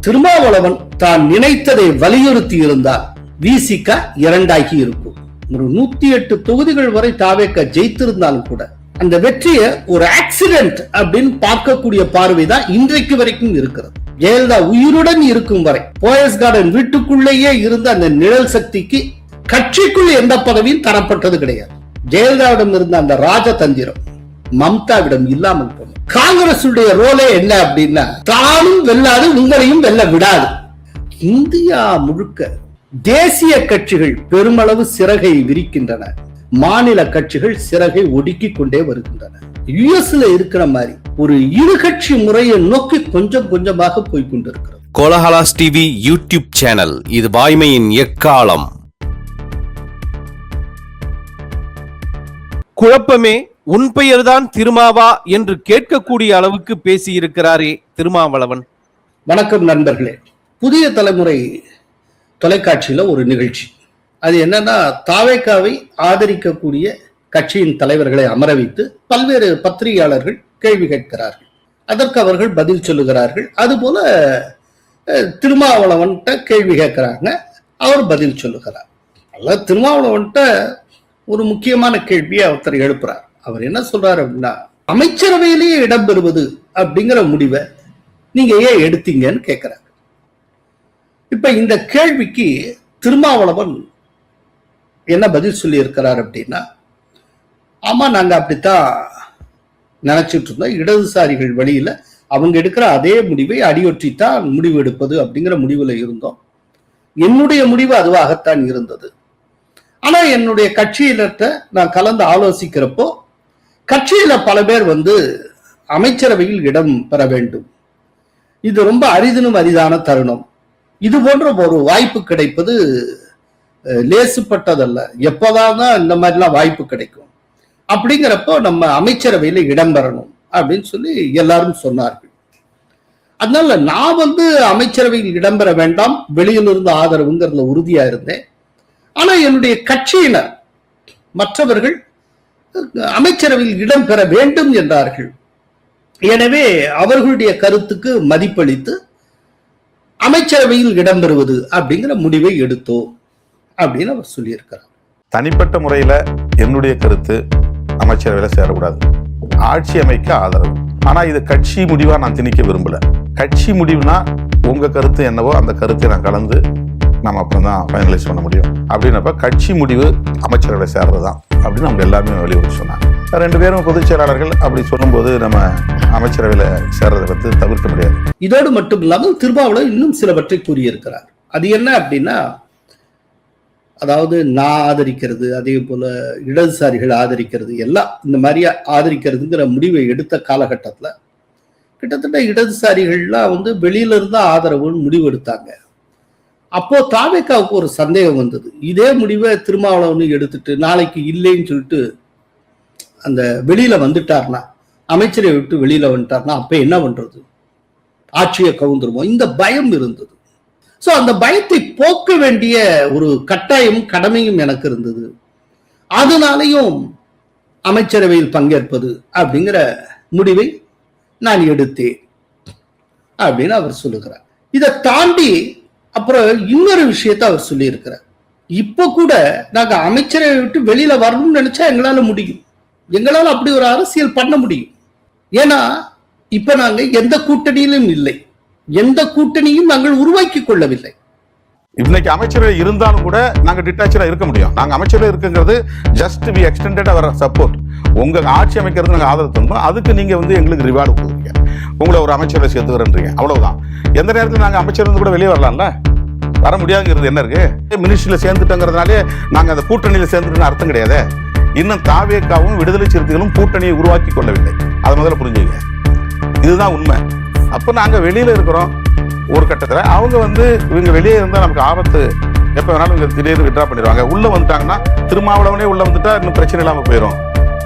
திருமாவளவன் தான் நினைத்ததை வலியுறுத்தி இருந்தால் விசிக 2 இருக்கும். ஒரு 108 தொகுதிகள் வரை தாவேக ஜெயித்திருந்தாலும் கூட அந்த வெற்றியை ஒரு ஆக்சிடென்ட் அப்படின்னு பார்க்கக்கூடிய பார்வைதான் இன்றைக்கு வரைக்கும் இருக்கிறது. ஜெயலலிதா உயிருடன் இருக்கும் வரை போயஸ் கார்டன் வீட்டுக்குள்ளேயே இருந்த அந்த நிழல் சக்திக்கு கட்சிக்குள் எந்த பதவியும் தரப்பட்டது கிடையாது. ஜெயலலிதாவிடம் இருந்த அந்த ராஜதந்திரம் மம்தாவிடம் இல்லாமல் போனது. காங்கிரஸ் ரோலே என்ன அப்படின்னா, தானும் வெல்லாது உங்களையும் வெல்ல விடாது. இந்தியா முழுக்க தேசிய கட்சிகள் பெருமளவு சிறகை விரிக்கின்றன, மாநில கட்சிகள் சிறகை ஒடுக்கி கொண்டே வருகின்றன. யுஎஸ்ல இருக்கிற மாதிரி ஒரு இருகட்சி முறையை நோக்கி கொஞ்சம் கொஞ்சமாக போய்கொண்டிருக்கிறது. கோலஹலாஸ் டிவி யூடியூப் சேனல், இது வாய்மையின் எக்காலம். குழப்பமே உன் பெயர்தான் திருமாவா என்று கேட்கக்கூடிய அளவுக்கு பேசியிருக்கிறாரே திருமாவளவன். வணக்கம் நண்பர்களே. புதிய தலைமுறை தொலைக்காட்சியில ஒரு நிகழ்ச்சி, அது என்னன்னா, தாவேகாவை ஆதரிக்கக்கூடிய கட்சியின் தலைவர்களை அமர வைத்து பல்வேறு பத்திரிகையாளர்கள் கேள்வி கேட்கிறார்கள். அதற்கு அவர்கள் பதில் சொல்லுகிறார்கள். அதுபோல திருமாவளவன்கிட்ட கேள்வி கேட்கிறாங்க, அவர் பதில் சொல்லுகிறார். அல்ல, திருமாவளவன்கிட்ட ஒரு முக்கியமான கேள்வியை ஒருத்தர் எழுப்புறார். அவர் என்ன சொல்றாரு அப்படின்னா, அமைச்சரவையிலேயே இடம்பெறுவது அப்படிங்கிற முடிவை நீங்க ஏன் எடுத்தீங்கன்னு கேட்கிறார். இப்ப இந்த கேள்விக்கு திருமாவளவன் என்ன பதில் சொல்லி இருக்கிறார் அப்படின்னா, ஆமா, நாங்க அப்படித்தான் நினைச்சிட்டு இருந்தோம். இடதுசாரிகள் வழியில அவங்க எடுக்கிற அதே முடிவை அடியொற்றித்தான் முடிவு எடுப்பது அப்படிங்கிற முடிவுல இருந்தோம். என்னுடைய முடிவு அதுவாகத்தான் இருந்தது. ஆனா என்னுடைய கட்சியினர்கிட்ட நான் கலந்து ஆலோசிக்கிறப்போ கட்சியில பல பேர் அமைச்சரவையில் இடம் பெற வேண்டும், இது ரொம்ப அரிதினும் அரிதான தருணம், இது போன்ற ஒரு வாய்ப்பு கிடைப்பது லேசுப்பட்டதல்ல, எப்போதான் இந்த மாதிரிலாம் வாய்ப்பு கிடைக்கும், அப்படிங்கிறப்போ நம்ம அமைச்சரவையில இடம் பெறணும் அப்படின்னு சொல்லி எல்லாரும் சொன்னார்கள். அதனால நான் அமைச்சரவையில் இடம்பெற வேண்டாம், வெளியிலிருந்து ஆதரவுங்கிறதுல உறுதியா இருந்தேன். ஆனா என்னுடைய கட்சியினர் மற்றவர்கள் அமைச்சரவையில் இடம் பெற வேண்டும் என்றார்கள். எனவே அவர்களுடைய கருத்துக்கு மதிப்பளித்து அமைச்சரவையில் இடம்பெறுவது அப்படிங்கிற முடிவை எடுத்தோம் அப்படின்னு அவர் சொல்லியிருக்கிறார். தனிப்பட்ட முறையில என்னுடைய கருத்து அமைச்சரவையில சேரக்கூடாது, ஆட்சி அமைக்க ஆதரவு. ஆனா இது கட்சி முடிவா நான் திணிக்க விரும்பல. கட்சி முடிவுனா உங்க கருத்து என்னவோ அந்த கருத்தை நான் கலந்து நம்ம அப்புறம் தான் ஃபைனலைஸ் பண்ண முடியும். அப்படின்னப்ப கட்சி முடிவு அமைச்சரவை சேர்றதுதான் அப்படின்னு அவங்க எல்லாருமே வலியுறுத்தி சொன்னாங்க. 2 பேரும் பொதுச் செயலாளர்கள் அப்படி சொல்லும்போது நம்ம அமைச்சரவையில சேர்றதை பற்றி தவிர்க்க முடியாது. இதோடு மட்டும் இல்லாமல் திருமாவளவன் இன்னும் சிலவற்றை கூறியிருக்கிறார். அது என்ன அப்படின்னா, அதாவது நான் ஆதரிக்கிறது, அதே போல இடதுசாரிகள் ஆதரிக்கிறது, எல்லாம் இந்த மாதிரி ஆதரிக்கிறதுங்கிற முடிவை எடுத்த காலகட்டத்துல கிட்டத்தட்ட இடதுசாரிகள்லாம் வெளியில இருந்தா ஆதரவுன்னு முடிவு எடுத்தாங்க. அப்போ தாவேகாவுக்கு ஒரு சந்தேகம் வந்தது. இதே முடிவை திருமாவளவன் எடுத்துட்டு நாளைக்கு இல்லைன்னு சொல்லிட்டு அந்த வெளியில வந்துட்டார்னா, அமைச்சரை விட்டு வெளியில வந்துட்டார்னா அப்ப என்ன பண்றது, ஆட்சியை கவுந்துருவோம், இந்த பயம் இருந்தது. சோ அந்த பயத்தை போக்க வேண்டிய ஒரு கட்டாயம் கடமையும் எனக்கு இருந்தது. அதனாலையும் அமைச்சரவையில் பங்கேற்பது அப்படிங்கிற முடிவை நான் எடுத்தேன் அப்படின்னு அவர் சொல்லுகிறார். இதை தாண்டி அப்புறம் இன்னொரு விஷயத்த அவர் சொல்லி இருக்கிறார். இப்ப கூட நாங்க அமைச்சரவை விட்டு வெளியில வரணும்னு நினைச்சா எங்களால முடியும், எங்களால அப்படி ஒரு அரசியல் பண்ண முடியும். ஏன்னா இப்ப நாங்க எந்த கூட்டணியிலும் இல்லை, எந்த கூட்டணியும் நாங்கள் உருவாக்கி கொள்ளவில்லை. இன்னைக்கு அமைச்சரவை இருந்தாலும் கூட நாங்க டிட்டாச்சா இருக்க முடியும். நாங்க அமைச்சரவை இருக்குங்கிறது just we extended our support. உங்க ஆட்சி அமைக்கிறது நாங்க ஆதரவு தந்தோம், அதுக்கு நீங்க எங்களுக்கு ரிவார்டு கொடுக்குறீங்க, உங்களை ஒரு அமைச்சரவை சேர்த்து வரன்றீங்க, அவ்வளவுதான். எந்த நேரத்தில் நாங்க அமைச்சர் கூட வெளியே வரலாம்ல, வர முடியாதுங்கிறது என்ன இருக்கு? மினிஸ்ட்ரியில சேர்ந்துட்டோங்கிறதுனாலே நாங்க அந்த கூட்டணியில சேர்ந்துட்டு அர்த்தம் கிடையாது. இன்னும் தாவேகாவும் விடுதலை சிறுத்தைகளும் கூட்டணியை உருவாக்கி கொள்ளவில்லை, அதை முதல்ல புரிஞ்சுங்க. இதுதான் உண்மை. அப்ப நாங்க வெளியில இருக்கிறோம். ஒரு கட்டத்துல அவங்க இவங்க வெளியே இருந்தா நமக்கு ஆபத்து, எப்ப வேணாலும் இவங்க திடீர்னு விட்ரா பண்ணிடுவாங்க. உள்ள வந்துட்டாங்கன்னா திருமாவளவனே உள்ள வந்துட்டா இன்னும் பிரச்சனை இல்லாம போயிடும்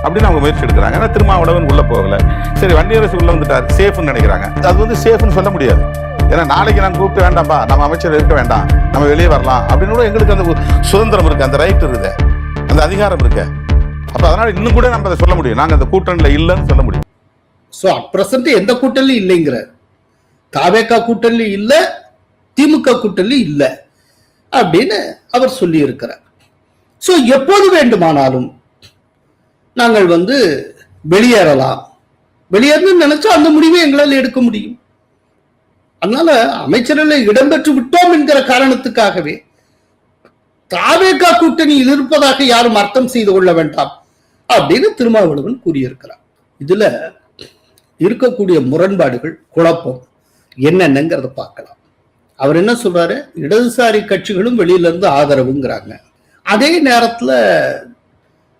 அப்படின்னு அவங்க முயற்சி எடுக்கிறாங்க. ஏன்னா திருமாவளவன் உள்ள போகல, சரி வன்னியரசு உள்ள வந்துட்டார் சேஃப்னு நினைக்கிறாங்க. அது சேஃப்னு சொல்ல முடியாது. ஏன்னா நாளைக்கு நான் கூப்பிட்டு வேண்டாம்பா, நம்ம அமைச்சர் இருக்க வேண்டாம், நம்ம வெளியே வரலாம் அப்படின்னு எங்களுக்கு அந்த சுதந்திரம் இருக்கு, அந்த ரைட் இருக்கு, அந்த அதிகாரம் இருக்கு. அப்ப அதனால இன்னும் கூட நம்ம அதை சொல்ல முடியும், நாங்க அந்த கூட்டணியில இல்லைன்னு சொல்ல முடியும். சோ அட் பிரசன்ட் எந்த கூட்டணியும் இல்லைங்கிற, தாவேகா கூட்டணி இல்ல, திமுக கூட்டணி இல்ல அப்படின்னு அவர் சொல்லி இருக்கிறார். சோ எப்போது வேண்டுமானாலும் நாங்கள் வெளியேறலாம், வெளியேறணும்னு நினைச்சா அந்த முடிவை எங்களால் எடுக்க முடியும். அதனால அமைச்சரவையில் இடம்பெற்று விட்டோம் என்கிற காரணத்துக்காகவே தாவேகா கூட்டணியில் இருப்பதாக யாரும் அர்த்தம் செய்து கொள்ள வேண்டாம் அப்படின்னு திருமாவளவன் கூறியிருக்கிறார். இதுல இருக்கக்கூடிய முரண்பாடுகள், குழப்பம் என்னென்னங்கிறத பார்க்கலாம். அவர் என்ன சொல்றாரு, இடதுசாரி கட்சிகளும் வெளியில இருந்து ஆதரவுங்கிறாங்க. அதே நேரத்துல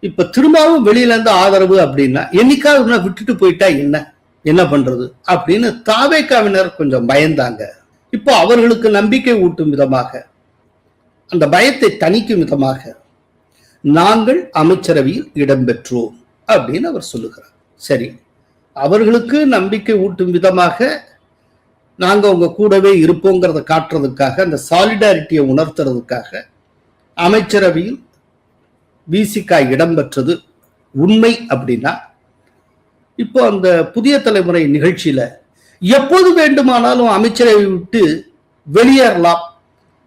இப்ப திரும்பவும் வெளியில இருந்து ஆதரவு அப்படின்னா என்னைக்காவது விட்டுட்டு போயிட்டா என்ன பண்றது அப்படின்னு தாவேகாவினர் கொஞ்சம் பயந்தாங்க. இப்போ அவர்களுக்கு நம்பிக்கை ஊட்டும் விதமாக, அந்த பயத்தை தணிக்கும் விதமாக நாங்கள் அமைச்சரவையில் இடம்பெற்றோம் அப்படின்னு அவர் சொல்லுகிறார். சரி, அவர்களுக்கு நம்பிக்கை ஊட்டும் விதமாக நாங்க உங்க கூடவே இருப்போங்கிறத காட்டுறதுக்காக, அந்த சாலிடாரிட்டியை உணர்த்துறதுக்காக அமைச்சரவையில் விசிக இடம்பெற்றது உண்மை அப்படின்னா, இப்போ அந்த புதிய தலைமுறை நிகழ்ச்சியில எப்போது வேண்டுமானாலும் அமைச்சரவை விட்டு வெளியேறலாம்,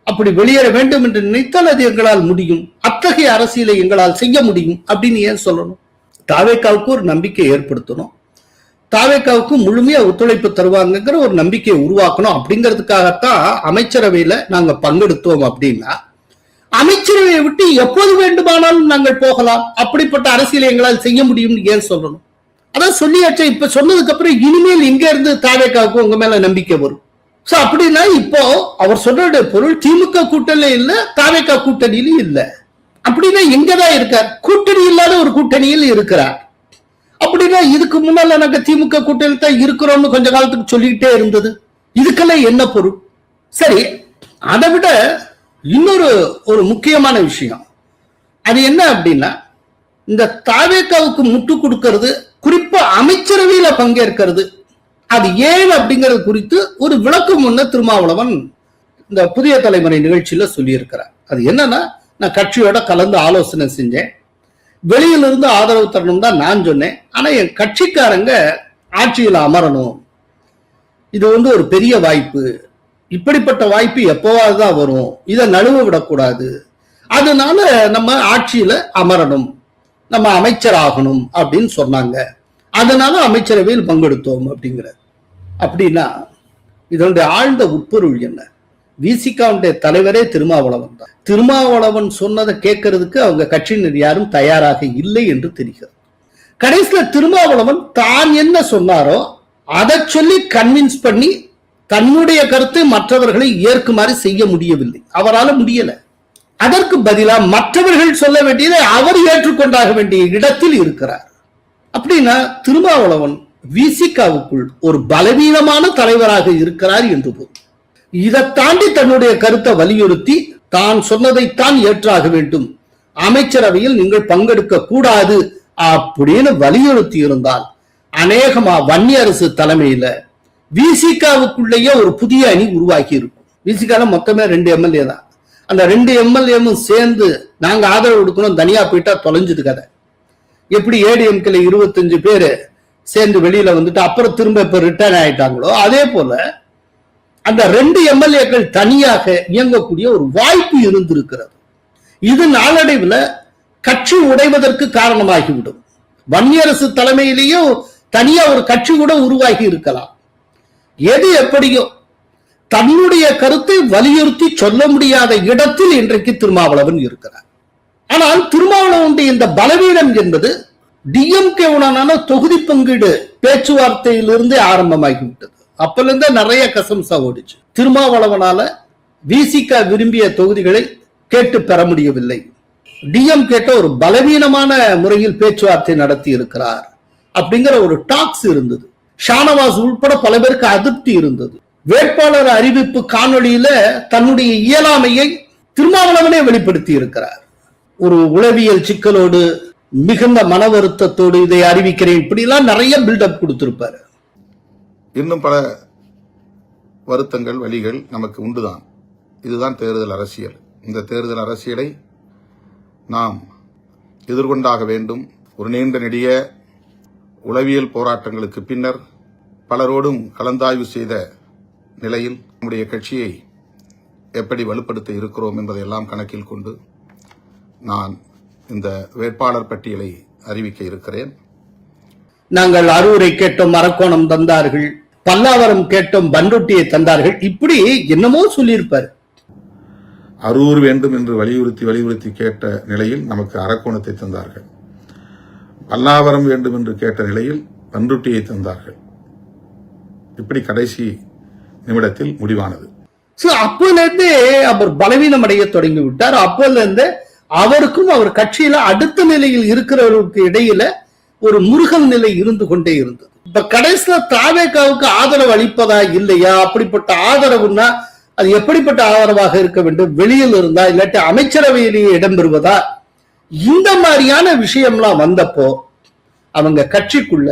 அப்படி வெளியேற வேண்டும் என்று நினைத்தால் அது எங்களால் முடியும், அத்தகைய அரசியலை எங்களால் செய்ய முடியும் அப்படின்னு ஏன் சொல்லணும்? தாவேகாவுக்கு ஒரு நம்பிக்கை ஏற்படுத்தணும், தாவேகாவுக்கு முழுமையா ஒத்துழைப்பு தருவாங்கிற ஒரு நம்பிக்கையை உருவாக்கணும். அப்படிங்கிறதுக்காகத்தான் அமைச்சரவையில நாங்க பங்கெடுத்தோம். அப்படின்னா அமைச்சரவையை விட்டு எப்போது வேண்டுமானாலும் நாங்கள் போகலாம், அப்படிப்பட்ட அரசியலை எங்களால் செய்ய முடியும்னு ஏன் சொல்லணும்? அதான் சொல்லியாச்சு. இப்ப சொன்னதுக்கு அப்புறம் இனிமேல் இங்க இருந்து தாவேகாவுக்கு உங்க மேல நம்பிக்கை வரும். சோ அப்படின்னா இப்போ அவர் சொல்ற பொருள் திமுக கூட்டணியில இல்ல, தாவேகா கூட்டணியிலும் இல்ல. அப்படின்னா எங்கதான் இருக்கார்? கூட்டணி இல்லாத ஒரு கூட்டணியில் இருக்கிறார். அப்படின்னா இதுக்கு முன்னால நாங்க திமுக கூட்டணியில் தான் இருக்கிறோம்னு கொஞ்ச காலத்துக்கு சொல்லிக்கிட்டே இருந்தது. இதுக்கெல்லாம் என்ன பொருள்? சரி, அதை விட இன்னொரு முக்கியமான விஷயம் அது என்ன அப்படின்னா, இந்த தாவேகாவுக்கு முட்டு கொடுக்கிறது, குறிப்பா அமைச்சரவையில பங்கேற்கிறது, அது ஏன் அப்படிங்கிறது குறித்து ஒரு விளக்கம் ஒண்ணு திருமாவளவன் இந்த புதிய தலைமுறை நிகழ்ச்சியில சொல்லி இருக்கிறார். அது என்னன்னா, நான் கட்சியோட கலந்து ஆலோசனை செஞ்சேன், வெளியிலிருந்து ஆதரவு தரணும் தான் நான் சொன்னேன். ஆனா என் கட்சிக்காரங்க ஆட்சியில் அமரணும், இது ஒரு பெரிய வாய்ப்பு, இப்படிப்பட்ட வாய்ப்பு எப்போவாது தான் வரும், இதை நழுவ விடக்கூடாது, அதனால நம்ம ஆட்சியில அமரணும், நம்ம அமைச்சர் ஆகணும் அப்படின்னு சொன்னாங்க, அதனால அமைச்சரவையில் பங்கெடுத்தோம் அப்படிங்கிற. அப்படின்னா இதனுடைய ஆழ்ந்த உட்பொருள் என்ன? விசிகாவுடைய தலைவரே திருமாவளவன் தான். திருமாவளவன் சொன்னதை கேட்கறதுக்கு அவங்க கட்சியினர் யாரும் தயாராக இல்லை என்று தெரிகிறது. கடைசியில திருமாவளவன் தான் என்ன சொன்னாரோ அதை சொல்லி கன்வின்ஸ் பண்ணி தன்னுடைய கருத்தை மற்றவர்களை ஏற்குமாறு செய்ய முடியவில்லை, அவரால் முடியல. அதற்கு பதிலா மற்றவர்கள் சொல்ல வேண்டியதை அவர் ஏற்றுக்கொண்டாக வேண்டிய இடத்தில் இருக்கிறார். அப்படின்னா திருமாவளவன் விசிகாவுக்குள் ஒரு பலவீனமான தலைவராக இருக்கிறார் என்று பொருள். இதை தாண்டி தன்னுடைய கருத்தை வலியுறுத்தி தான் சொன்னதைத்தான் ஏற்றாக வேண்டும், அமைச்சரவையில் நீங்கள் பங்கெடுக்க கூடாது அப்படின்னு வலியுறுத்தி இருந்தால் அநேகமா வன்னியரசு தலைமையில விசிகாவுக்குள்ளேயே ஒரு புதிய அணி உருவாக்கி இருக்கும். விசிகால மொத்தமே 2 எம்எல்ஏ தான். அந்த 2 எம்எல்ஏவும் சேர்ந்து நாங்க ஆதரவு கொடுக்கணும், தனியா போயிட்டா தொலைஞ்சது கதை. எப்படி ஏடிஎம்கேல 25 பேரு சேர்ந்து வெளியில வந்துட்டு அப்புறம் திரும்ப இப்ப ரிட்டர்ன் ஆயிட்டாங்களோ, அதே போல அந்த 2 எம்எல்ஏக்கள் தனியாக இயங்கக்கூடிய ஒரு வாய்ப்பு இருந்திருக்கிறது. இது நாளடைவில் கட்சி உடைவதற்கு காரணமாகிவிடும். வன்னியரசு தலைமையிலேயே தனியா ஒரு கட்சி கூட உருவாகி இருக்கலாம். எது எப்படியோ தன்னுடைய கருத்தை வலியுறுத்தி சொல்ல முடியாத இடத்தில் இன்றைக்கு திருமாவளவன் இருக்கிறார். ஆனால் திருமாவளவனுடைய இந்த பலவீனம் என்பது டிஎம்கேவுடனான தொகுதி பங்கீடு பேச்சுவார்த்தையிலிருந்தே ஆரம்பமாகிவிட்டது. அப்பல இருந்தே நிறைய கசம்சா ஓடிச்சு. திருமாவளவனால விசிக விரும்பிய தொகுதிகளை கேட்டு பெற முடியவில்லை. டிஎம்கே ஒரு பலவீனமான முறையில் பேச்சுவார்த்தை நடத்தி இருக்கிறார் அப்படிங்கிற ஒரு டாக்ஸ் இருந்தது. ஷானவாஸ் உட்பட பல பேருக்கு அதிருப்தி இருந்தது. வேட்பாளர் அறிவிப்பு காணொலியில தன்னுடைய இயலாமையை திருமாவளவனே வெளிப்படுத்தி இருக்கிறார். ஒரு உளவியல் சிக்கலோடு மிகுந்த மன வருத்தத்தோடு இதை அறிவிக்கிறேன், இப்படி எல்லாம் நிறைய பில்டப் கொடுத்திருப்பாரு. இன்னும் பல வருத்தங்கள், வழிகள் நமக்கு உண்டுதான். இதுதான் தேர்தல் அரசியல். இந்த தேர்தல் அரசியலை நாம் எதிர்கொண்டாக வேண்டும். ஒரு நீண்ட நெடிய உளவியல் போராட்டங்களுக்கு பின்னர் பலரோடும் கலந்தாய்வு செய்த நிலையில் நம்முடைய கட்சியை எப்படி வலுப்படுத்த இருக்கிறோம் என்பதையெல்லாம் கணக்கில் கொண்டு நான் இந்த வேட்பாளர் பட்டியலை அறிவிக்க இருக்கிறேன். நாங்கள் அரூரை கேட்டோம், அரக்கோணம் தந்தார்கள், பல்லாவரம் கேட்டோம், பண்ருட்டியை தந்தார்கள், இப்படி என்னமோ சொல்லியிருப்பார். அரூர் வேண்டும் என்று வலியுறுத்தி கேட்ட நிலையில் நமக்கு அரக்கோணத்தை தந்தார்கள். பல்லாவரம் வேண்டும் என்று கேட்ட நிலையில் பண்ருட்டியை தந்தார்கள். இப்படி கடைசி நிமிடத்தில் முடிவானது. அப்போலேருந்தே அவர் பலவீனம் அடைய தொடங்கி விட்டார். அப்போலேருந்து அவருக்கும் அவர் கட்சியில அடுத்த நிலையில் இருக்கிறவர்களுக்கு இடையில ஒரு முருகல் நிலை இருந்து கொண்டே இருந்தது. இப்ப கடைசியில தாவேகாவுக்கு ஆதரவு அளிப்பதா இல்லையா, அப்படிப்பட்ட ஆதரவுன்னா அது எப்படிப்பட்ட ஆதரவாக இருக்க வேண்டும், வெளியில் இருந்தா இல்லாட்டி அமைச்சரவையிலேயே இடம்பெறுவதா, இந்த மாதிரியான விஷயம்லாம் வந்தப்போ அவங்க கட்சிக்குள்ள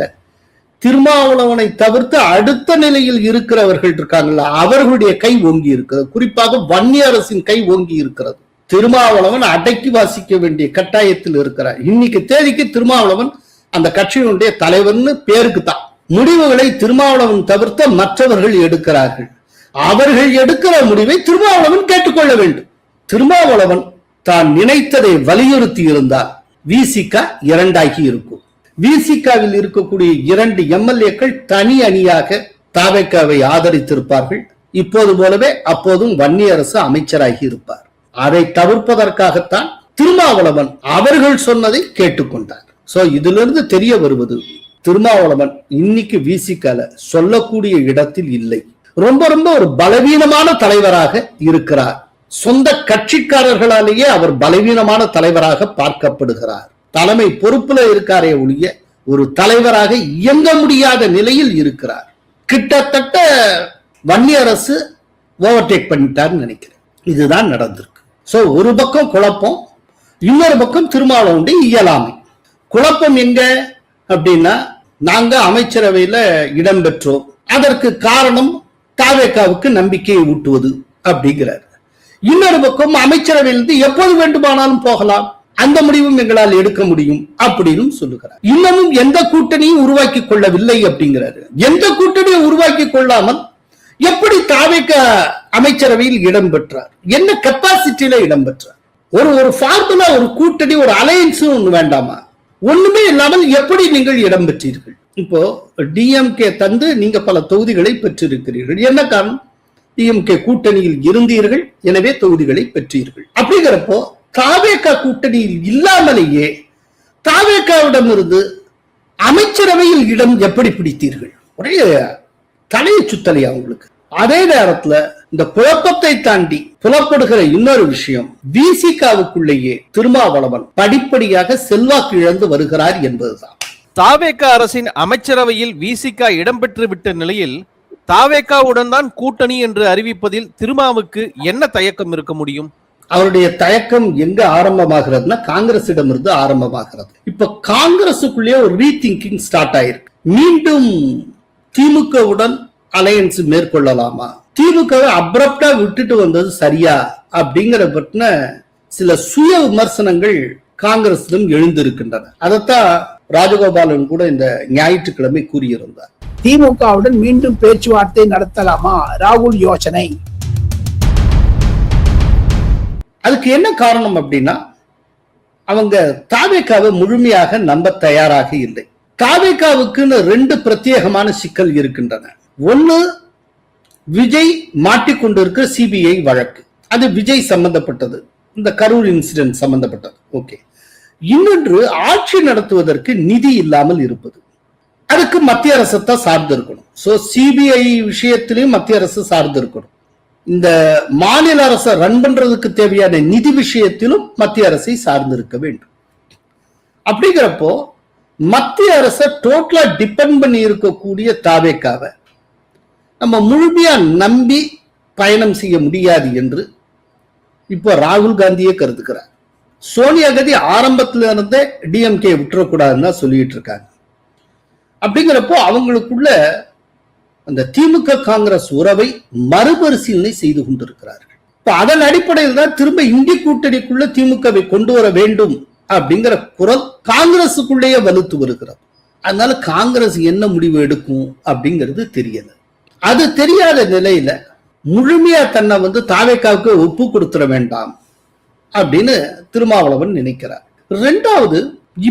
திருமாவளவனை தவிர்த்து அடுத்த நிலையில் இருக்கிறவர்கள் இருக்காங்கல்ல, அவர்களுடைய கை ஓங்கி இருக்கிறது. குறிப்பாக வன்னியரசின் கை ஓங்கி இருக்கிறது. திருமாவளவன் அடக்கி வாசிக்க வேண்டிய கட்டாயத்தில் இருக்கிறார். இன்னைக்கு தேதிக்கு திருமாவளவன் அந்த கட்சியினுடைய தலைவர்னு பேருக்கு தான். முடிவுகளை திருமாவளவன் தவிர்த்த மற்றவர்கள் எடுக்கிறார்கள். அவர்கள் எடுக்கிற முடிவை திருமாவளவன் கேட்டுக்கொள்ள வேண்டும். திருமாவளவன் தான் நினைத்ததை வலியுறுத்தி இருந்தால் விசிக இரண்டாகி இருக்கும். விசிகாவில் இருக்கக்கூடிய 2 எம்எல்ஏக்கள் தனி அணியாக தாவேகாவை ஆதரித்திருப்பார்கள். இப்போது போலவே அப்போதும் வன்னியரசு அமைச்சராகி இருப்பார். அதை தவிர்ப்பதற்காகத்தான் திருமாவளவன் அவர்கள் சொன்னதை கேட்டுக்கொண்டார். சோ இதிலிருந்து தெரிய வருவது, திருமாவளவன் இன்னைக்கு விசிகால சொல்லக்கூடிய இடத்தில் இல்லை. ரொம்ப ரொம்ப ஒரு பலவீனமான தலைவராக இருக்கிறார். சொந்த கட்சிக்காரர்களாலேயே அவர் பலவீனமான தலைவராக பார்க்கப்படுகிறார். தலைமை பொறுப்புல இருக்காரே ஒழிய ஒரு தலைவராக இயங்க முடியாத நிலையில் இருக்கிறார். கிட்டத்தட்ட வன்னியரசு ஓவர்டேக் பண்ணிட்டார்னு நினைக்கிறேன். இதுதான் நடந்திருக்கு. சோ ஒரு பக்கம் குழப்பம், இன்னொரு பக்கம் திருமாவளவனுடைய இயலாமை. குழப்பம் எங்க அப்படின்னா, நாங்க அமைச்சரவையில இடம்பெற்றோம், அதற்கு காரணம் தாவேகாவுக்கு நம்பிக்கையை ஊட்டுவது அப்படிங்கிறார். இன்னொரு பக்கம் அமைச்சரவையிலிருந்து எப்போது வேண்டுமானாலும் போகலாம், அந்த முடிவும் எங்களால் எடுக்க முடியும் அப்படின்னு சொல்லுகிறார். இன்னமும் எந்த கூட்டணியும் உருவாக்கி கொள்ளவில்லை அப்படிங்கிறாரு. எந்த கூட்டணியும் உருவாக்கி கொள்ளாமல் எப்படி தாவேகா அமைச்சரவையில் இடம்பெற்றார், என்ன கெப்பாசிட்டியில இடம்பெற்றார்? ஒரு ஃபார்முலா, ஒரு கூட்டணி, ஒரு அலையன்ஸ் ஒண்ணு வேண்டாமா? ஒண்ணுமே இல்லாமல் எப்படி நீங்கள் இடம்பெற்றீர்கள்? இப்போ டிஎம்கே தந்து நீங்க பல தொகுதிகளை பெற்றிருக்கிறீர்கள். என்ன காரணம்? டிஎம்கே கூட்டணியில் இருந்தீர்கள், எனவே தொகுதிகளை பெற்றீர்கள். அப்படிங்கிறப்போ தாவேகா கூட்டணியில் இல்லாமலேயே தாவேகாவிடமிருந்து அமைச்சரவையில் இடம் எப்படி பிடித்தீர்கள்? ஒரே தலையை சுத்தலையா உங்களுக்கு? அதே நேரத்துல இந்த குழப்பத்தை தாண்டி புலப்படுகிற இன்னொரு விஷயம், விசிகாவுக்குள்ளேயே திருமாவளவன் படிப்படியாக செல்வாக்கு இழந்து வருகிறார் என்பதுதான். தாவேகா அரசின் அமைச்சரவையில் விசிக இடம்பெற்று விட்ட நிலையில் தாவேகாவுடன் தான் கூட்டணி என்று அறிவிப்பதில் திருமாவுக்கு என்ன தயக்கம் இருக்க முடியும்? அவருடைய தயக்கம் எங்க ஆரம்பமாகிறதுனா காங்கிரசிடம் இருந்து ஆரம்பமாகிறது. இப்ப காங்கிரசுக்குள்ளேயே ஒரு ரீதிங்கிங் ஸ்டார்ட் ஆயிருக்கு. மீண்டும் திமுகவுடன் அலையன்ஸ் மேற்கொள்ளலாமா, திமுகவை அப்ரப்டா விட்டுட்டு வந்தது சரியா அப்படிங்கிற பற்றின சில சுய விமர்சனங்கள் காங்கிரசிடம் எழுந்திருக்கின்றன. அதைத்தான் ராஜகோபாலன் கூட இந்த ஞாயிற்றுக்கிழமை கூறியிருந்தார். திமுகவுடன் மீண்டும் பேச்சுவார்த்தை நடத்தலாமா ராகுல் யோசனை. அதுக்கு என்ன காரணம் அப்படின்னா, அவங்க தாவேகாவை முழுமையாக நம்ப தயாராக இல்லை. தாவேகாவுக்குன்னு 2 பிரத்யேகமான சிக்கல் இருக்கின்றன. ஒன்னு, விஜய் மாட்டிக்கொண்டிருக்கிற சிபிஐ வழக்கு, அது விஜய் சம்பந்தப்பட்டது, இந்த கரூர் இன்சிடென்ட் சம்பந்தப்பட்டது. ஓகே. இன்னொன்று, ஆட்சி நடத்துவதற்கு நிதி இல்லாமல் இருப்பது. அதுக்கு மத்திய அரசை சார்ந்து இருக்கணும். சோ சிபிஐ விஷயத்திலையும் மத்திய அரசு சார்ந்து இருக்கணும். இந்த மாநில அரசை ரன் பண்றதுக்கு தேவையான நிதி விஷயத்திலும் மத்திய அரசை சார்ந்து இருக்க வேண்டும். அப்படிங்கிறப்போ மத்திய அரசை டோட்டலா டிபெண்ட் பண்ணி இருக்கக்கூடிய தாவேகாவை நம்ம முழுமையா நம்பி பயணம் செய்ய முடியாது என்று இப்போ ராகுல் காந்தியே கருதுக்கிறார். சோனியா காந்தி ஆரம்பத்துல இருந்தே டிஎம்கே விட்டுறக்கூடாதுன்னு தான் சொல்லிட்டு இருக்காங்க. அப்படிங்கிறப்போ அவங்களுக்குள்ள அந்த திமுக காங்கிரஸ் உறவை மறுபரிசீலனை செய்து கொண்டிருக்கிறார்கள். இப்ப அதன் அடிப்படையில் தான் திரும்ப இந்திய கூட்டணிக்குள்ள திமுகவை கொண்டு வர வேண்டும் அப்படிங்கிற குரல் காங்கிரசுக்குள்ளேயே வலுத்து வருகிறது. அதனால காங்கிரஸ் என்ன முடிவு எடுக்கும் அப்படிங்கிறது தெரியல. அது தெரியாத நிலையில முழுமையா தன்னை வந்து தாவேக்காவுக்கு ஒப்பு கொடுத்துட வேண்டாம் அப்படின்னு திருமாவளவன் நினைக்கிறார். ரெண்டாவது,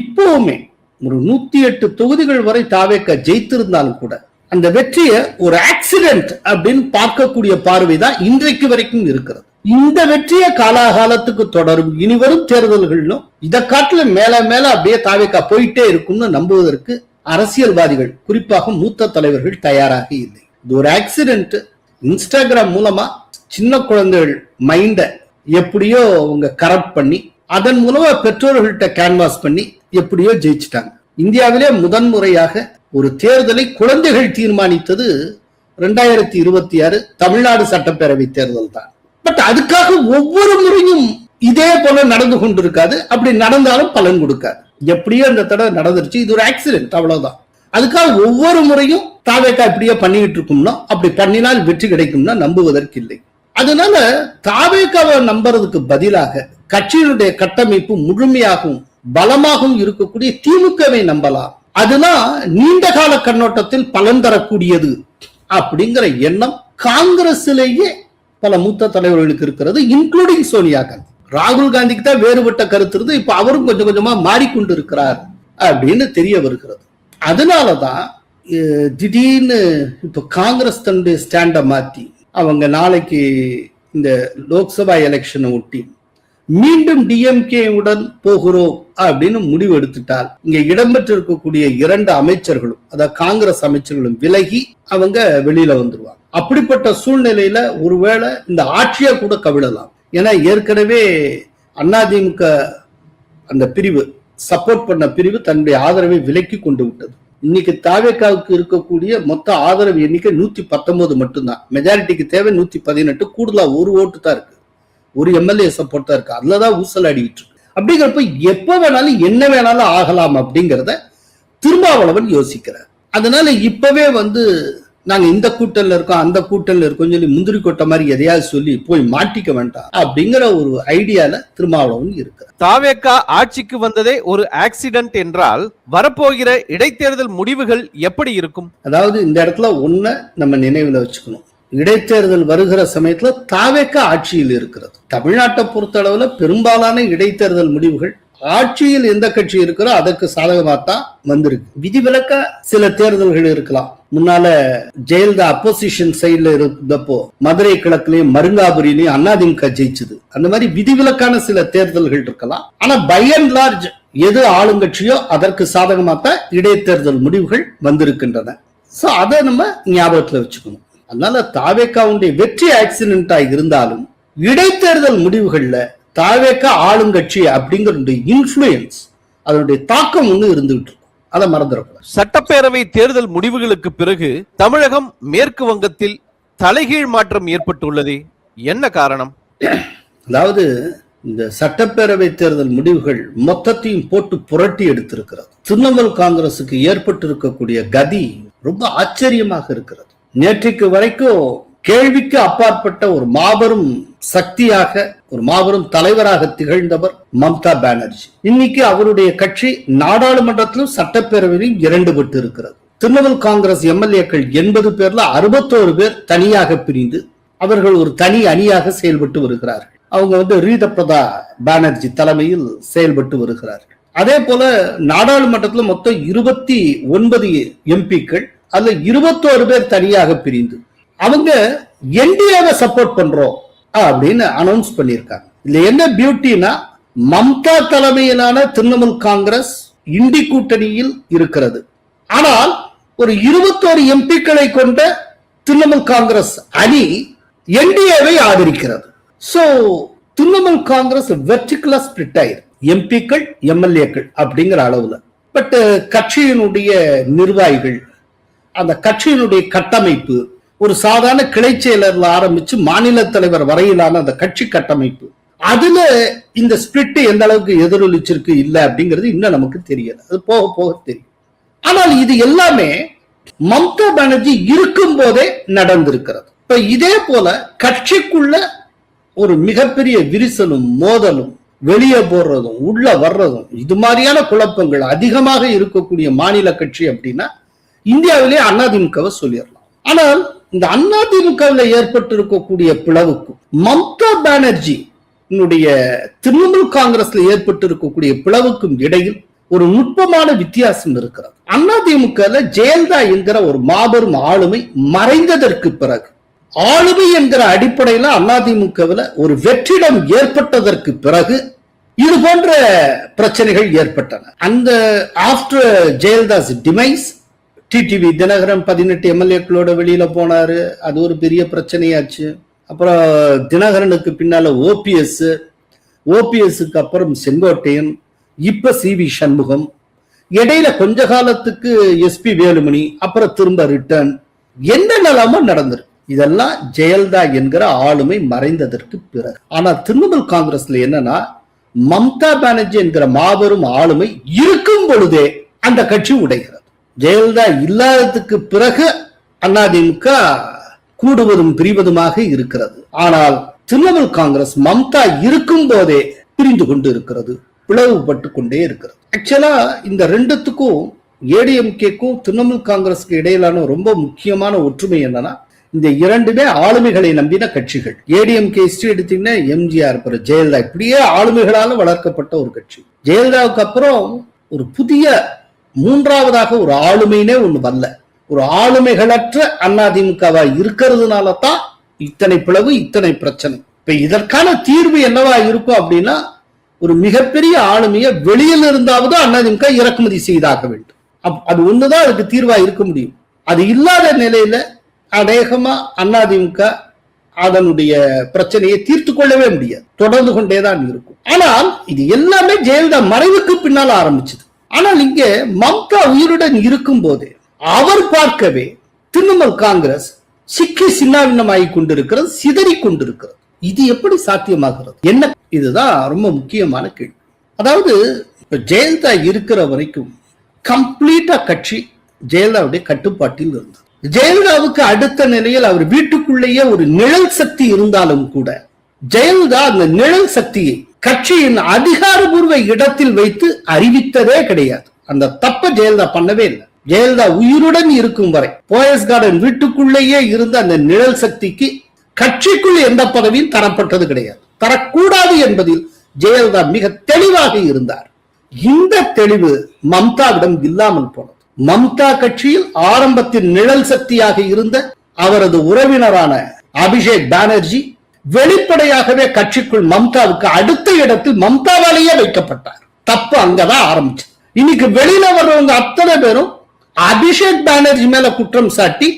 இப்பவுமே ஒரு 108 தொகுதிகள் வரை தாவேக்கா ஜெயித்திருந்தாலும் கூட அந்த வெற்றியை ஒரு ஆக்சிடென்ட் அப்படின்னு பார்க்கக்கூடிய பார்வைதான் இன்றைக்கு வரைக்கும் இருக்கிறது. இந்த வெற்றியை காலாகாலத்துக்கு தொடரும் இனி வரும் தேர்தல்களும் இதை காட்டுல மேல மேல அப்படியே தாவேக்கா போயிட்டே இருக்கும்னு நம்புவதற்கு அரசியல்வாதிகள், குறிப்பாக மூத்த தலைவர்கள் தயாராக இல்லை. இது ஒரு ஆக்சிடென்ட். இன்ஸ்டாகிராம் மூலமா சின்ன குழந்தைகள் மைண்ட எப்படியோ அவங்க கரப்ட் பண்ணி அதன் மூலமா பெற்றோர்கள்ட்ட கேன்வாஸ் பண்ணி எப்படியோ ஜெயிச்சிட்டாங்க. இந்தியாவிலே முதன்முறையாக ஒரு தேர்தலை குழந்தைகள் தீர்மானித்தது 2026 தமிழ்நாடு சட்டப்பேரவை தேர்தல் தான். பட் அதுக்காக ஒவ்வொரு முறையும் இதே போல நடந்து கொண்டிருக்காது. அப்படி நடந்தாலும் பலன் கொடுக்காது. எப்படியோ அந்த தடவை நடந்துருச்சு, இது ஒரு ஆக்சிடென்ட், அவ்வளவுதான். அதுக்காக ஒவ்வொரு முறையும் தாவேக்கா இப்படியே பண்ணிக்கிட்டு இருக்கும்னா, அப்படி பண்ணினால் வெற்றி கிடைக்கும்னா நம்புவதற்கு இல்லை. அதனால தாவேக்காவை நம்புறதுக்கு பதிலாக கட்சியினுடைய கட்டமைப்பு முழுமையாகவும் பலமாகவும் இருக்கக்கூடிய திமுகவை நம்பலாம். அதுதான் நீண்ட கால கண்ணோட்டத்தில் பலன் தரக்கூடியது அப்படிங்கிற எண்ணம் காங்கிரசிலேயே பல மூத்த தலைவர்களுக்கு இருக்கிறது, இன்க்ளூடிங் சோனியா காந்தி. ராகுல் காந்திக்கு தான் வேறுபட்ட கருத்து இருந்து இப்ப அவரும் கொஞ்சம் கொஞ்சமா மாறிக்கொண்டு இருக்கிறார் அப்படின்னு தெரிய வருகிறது. அதனாலதான் திடீர்னு இப்ப காங்கிரஸ் தன்னுடைய ஸ்டாண்ட மாத்தி அவங்க நாளைக்கு இந்த லோக்சபா எலெக்ஷனை ஒட்டி மீண்டும் டிஎம்கே உடன் போகிறோம் அப்படின்னு முடிவு எடுத்துட்டால் இங்க இடம்பெற்று இருக்கக்கூடிய 2 அமைச்சர்களும், அதாவது காங்கிரஸ் அமைச்சர்களும் விலகி அவங்க வெளியில வந்துருவாங்க. அப்படிப்பட்ட சூழ்நிலையில ஒருவேளை இந்த ஆட்சியை கூட கவிழலாம். ஏன்னா ஏற்கனவே அதிமுக அந்த பிரிவு சப்போர்ட் பண்ண பிரிவு தன்னுடைய ஆதரவை விலக்கி கொண்டு விட்டது. இன்னைக்கு தாவேக்காவுக்கு இருக்கக்கூடிய மொத்த ஆதரவு எண்ணிக்கை 119 மட்டும்தான். மெஜாரிட்டிக்கு தேவை 118, கூடுதலா ஒரு ஓட்டு தான் இருக்கு, ஒரு எம்எல்ஏ சப்போர்ட் தான் இருக்கு. அதுலதான் ஊசல் அடிக்கிட்டு இருக்கு. அப்படிங்கிறப்ப எப்ப வேணாலும் என்ன வேணாலும் ஆகலாம் அப்படிங்கிறத திருமாவளவன் யோசிக்கிறார். அதனால இப்பவே வந்து நாங்க இந்த கூட்டல்ல இருக்கோம் அந்த கூட்டல்ல இருக்கோம் சொல்லி முந்திரி கொட்ட மாதிரி எதையாவது சொல்லி போய் மாட்டிக்க வேண்டாம் அப்படிங்கிற ஒரு ஐடியால திருமாவளவன் இருக்கிறார். தாவேக்கா ஆட்சிக்கு வந்ததே ஒரு ஆக்சிடென்ட் என்றால் வரப்போகிற இடைத்தேர்தல் முடிவுகள் எப்படி இருக்கும்? அதாவது இந்த இடத்துல ஒண்ணு நம்ம நினைவுல வச்சுக்கணும். இடைத்தேர்தல் வருகிற சமயத்துல தாவேக்கா ஆட்சியில் இருக்கிறது. தமிழ்நாட்டை பொறுத்த அளவுல பெரும்பாலான இடைத்தேர்தல் முடிவுகள் ஆட்சியில் எந்த கட்சி இருக்கிறோ அதற்கு சாதகமாத்தான் வந்திருக்கு. விதிவிலக்கா சில தேர்தல்கள் இருக்கலாம். முன்னால ஜெயலலிதா அப்போசிஷன் சைட்ல இருந்தப்போ மதுரை கிழக்குலயும் மருங்காபுரியிலையும் அதிமுக ஜெயிச்சது. அந்த மாதிரி விதிவிலக்கான சில தேர்தல்கள் இருக்கலாம். ஆனா பை அண்ட் லார்ஜ் எது ஆளுங்கட்சியோ அதற்கு சாதகமாத்தான் இடைத்தேர்தல் முடிவுகள் வந்திருக்கின்றன. சோ அதை நம்ம ஞாபகத்துல வச்சுக்கணும். அதனால தாவேக்காவுடைய வெற்றி ஆக்சிடென்டா இருந்தாலும் இடைத்தேர்தல் முடிவுகள்ல தாவேக்கா ஆளுங்கட்சி அப்படிங்கிற இன்ஃப்ளூயன்ஸ், அதனுடைய தாக்கம் ஒண்ணு இருந்துகிட்டு இருக்கும். அதை மறந்துடக்கூடாது. சட்டப்பேரவை தேர்தல் முடிவுகளுக்கு பிறகு தமிழகம் மேற்கு வங்கத்தில் தலைகீழ் மாற்றம் ஏற்பட்டுள்ளது. என்ன காரணம்? அதாவது இந்த சட்டப்பேரவை தேர்தல் முடிவுகள் மொத்தத்தையும் போட்டு புரட்டி எடுத்திருக்கிறது. திரிணாமுல் காங்கிரசுக்கு ஏற்பட்டிருக்கக்கூடிய கதி ரொம்ப ஆச்சரியமாக இருக்கிறது. நேற்றைக்கு வரைக்கும் கேள்விக்கு அப்பாற்பட்ட ஒரு மாபெரும் சக்தியாக, ஒரு மாபெரும் தலைவராக திகழ்ந்தவர் மம்தா பானர்ஜி. இன்னைக்கு அவருடைய கட்சி நாடாளுமன்றத்திலும் சட்டப்பேரவையிலும் 2 பட்டு இருக்கிறது. திரிணாமுல் காங்கிரஸ் எம்எல்ஏக்கள் 80 பேர்ல 61 பேர் தனியாக பிரிந்து அவர்கள் ஒரு தனி அணியாக செயல்பட்டு வருகிறார்கள். அவங்க ரீதப்பிரதா பானர்ஜி தலைமையில் செயல்பட்டு வருகிறார்கள். அதே போல நாடாளுமன்றத்துல மொத்தம் 29 எம்பிக்கள், அதுல 21 பேர் தனியாக பிரிந்து அவங்க என்டிஏவை சப்போர்ட் பண்றோம் அப்படின்னு அனௌன்ஸ் பண்ணியிருக்காங்க. இதுல என்ன பியூட்டினா, மம்தா தலைமையிலான திரிணாமுல் காங்கிரஸ் இண்டி கூட்டணியில் இருக்கிறது. ஆனால் ஒரு 21 எம்பிக்களை கொண்ட திரிணாமுல் காங்கிரஸ் அணி என்டிஏவை ஆதரிக்கிறது. சோ திரிணாமுல் காங்கிரஸ் வெர்டிகலா ஸ்பிளிட் ஆயிரு, எம்பிக்கள் எம்எல்ஏக்கள் அப்படிங்கிற அளவுல. பட் கட்சியினுடைய நிர்வாகிகள், அந்த கட்சியினுடைய கட்டமைப்பு, ஒரு சாதாரண கிளை செயலர்ல ஆரம்பிச்சு மாநில தலைவர் வரையிலான அந்த கட்சி கட்டமைப்பு, அதுல இந்த ஸ்பிளிட் எந்த அளவுக்கு எதிரொலிச்சிருக்கு இல்ல அப்படிங்கிறது இன்னும் நமக்கு தெரியல. அது போக போக தெரியும். ஆனால் இது எல்லாமே மம்தா பானர்ஜி இருக்கும் போதே நடந்திருக்கிறது. இப்ப இதே போல கட்சிக்குள்ள ஒரு மிகப்பெரிய விரிசலும் மோதலும், வெளியே போடுறதும் உள்ள வர்றதும், இது மாதிரியான குழப்பங்கள் அதிகமாக இருக்கக்கூடிய மாநில கட்சி அப்படின்னா இந்தியாவிலே அதிமுகவை சொல்லிடலாம். ஆனால் இந்த அதிமுகவில் ஏற்பட்டிருக்கக்கூடிய பிளவுக்கும் மம்தா பானர்ஜி திரிணாமுல் காங்கிரஸ்ல ஏற்பட்டிருக்கக்கூடிய பிளவுக்கும் இடையில் ஒரு நுட்பமான வித்தியாசம் இருக்கிறது. அதிமுகவில் ஜெயலலிதா என்கிற ஒரு மாபெரும் ஆளுமை மறைந்ததற்கு பிறகு, ஆளுமை என்கிற அடிப்படையில் அதிமுகவில் ஒரு வெற்றிடம் ஏற்பட்டதற்கு பிறகு இது போன்ற பிரச்சனைகள் ஏற்பட்டன. அந்த after Jayalalithaa's demise, TTV Dhinakaran 18 எம்எல்ஏக்களோட வெளியில போனாரு, அது ஒரு பெரிய பிரச்சனையாச்சு. அப்புறம் தினகரனுக்கு பின்னால ஓபிஎஸ்க்கு அப்புறம் செங்கோட்டையன், இப்ப சிவி சண்முகம், இடையில கொஞ்ச காலத்துக்கு எஸ்பி வேலுமணி, அப்புறம் திரும்ப ரிட்டர்ன், என்னென்னலாமோ நடந்திருக்கு. இதெல்லாம் ஜெயலலிதா என்கிற ஆளுமை மறைந்ததற்கு பிறகு. ஆனா திரிணாமுல் காங்கிரஸ்ல என்னன்னா, மம்தா பானர்ஜி என்கிற மாபெரும் ஆளுமை இருக்கும் பொழுதே அந்த கட்சி உடைகிறது. ஜெயலலிதா இல்லாததுக்கு பிறகு அதிமுக கூடுவதும் பிரிவதுமாக இருக்கிறது. ஆனால் திரிணாமுல் காங்கிரஸ் மம்தா இருக்கும் போதே பிரிந்து கொண்டு இருக்கிறது, பிளவுபட்டு கொண்டே இருக்கிறது. ஆக்சுவலா இந்த ரெண்டுத்துக்கும், ஏடிஎம்கேக்கும் திரிணாமுல் காங்கிரஸுக்கு இடையிலான ரொம்ப முக்கியமான ஒற்றுமை என்னன்னா, இந்த இரண்டுமே ஆளுமைகளை நம்பின கட்சிகள். ஏடிஎம்கே ஹிஸ்டரி எடுத்தீங்கன்னா எம்ஜிஆர், அப்புறம் ஜெயலலிதா, இப்படியே ஆளுமைகளால வளர்க்கப்பட்ட ஒரு கட்சி. ஜெயலலிதாவுக்கு அப்புறம் ஒரு புதிய மூன்றாவதாக ஒரு ஆளுமைனே ஒண்ணு வரல. ஒரு ஆளுமைகளற்ற அதிமுகவா இருக்கிறதுனால தான் இத்தனை பிளவு, இத்தனை பிரச்சனை. இப்ப இதற்கான தீர்வு என்னவா இருக்கும் அப்படின்னா, ஒரு மிகப்பெரிய ஆளுமையை வெளியில் இருந்தாவது அதிமுக இறக்குமதி செய்தாக வேண்டும். அது ஒண்ணுதான் அதுக்கு தீர்வா இருக்க முடியும். அது இல்லாத நிலையில அநேகமா அதிமுக அதனுடைய பிரச்சனையை தீர்த்து கொள்ளவே முடியாது, தொடர்ந்து கொண்டேதான் இருக்கும். ஆனால் இது எல்லாமே ஜெயலலிதா மறைவுக்கு பின்னால் ஆரம்பிச்சது. ஆனால் இங்க மம்தா உயிருடன் இருக்கும் போதே அவர் பார்க்கவே திரிணாமுல் காங்கிரஸ் சிக்கி சின்னாவின்னமாகி கொண்டிருக்கிறது, சிதறி கொண்டிருக்கிறது. இது எப்படி சாத்தியமாகிறது? என்ன, இதுதான் ரொம்ப முக்கியமான கேள்வி. அதாவது ஜெயலலிதா இருக்கிற வரைக்கும் கம்ப்ளீட்டா கட்சி ஜெயலலிதாவுடைய கட்டுப்பாட்டில் இருந்தது. ஜெயலலிதாவுக்கு அடுத்த நிலையில் அவர் வீட்டுக்குள்ளேயே ஒரு நிழல் சக்தி இருந்தாலும் கூட, ஜெயலலிதா அந்த நிழல் சக்தியை கட்சியின் அதிகாரபூர்வ இடத்தில் வைத்து அறிவித்ததே கிடையாது. அந்த தப்ப ஜெயலலிதா பண்ணவே இல்லை. ஜெயலலிதா உயிருடன் இருக்கும் வரை போயஸ் கார்டன் வீட்டுக்குள்ளேயே இருந்த அந்த நிழல் சக்திக்கு கட்சிக்குள் எந்த பதவியும் தரப்பட்டது கிடையாது, தரக்கூடாது என்பதில் ஜெயலலிதா மிக தெளிவாக இருந்தார். இந்த தெளிவு மம்தாவிடம் இல்லாமல் போனது. மம்தா கட்சியில் ஆரம்பத்தில் நிழல் சக்தியாக இருந்த அவரது உறவினரான அபிஷேக் பானர்ஜி வெளிப்படையாகவே கட்சிக்குள் மம்தாவுக்கு அடுத்த இடத்தில் மம்தாவாலேயே வைக்கப்பட்டார். தப்பு அங்கதான் ஆரம்பிச்சு. இன்னைக்கு வெளியில வர்றவங்க அத்தனை பேரும் அபிஷேக் பானர்ஜி மேல குற்றம் சாட்டி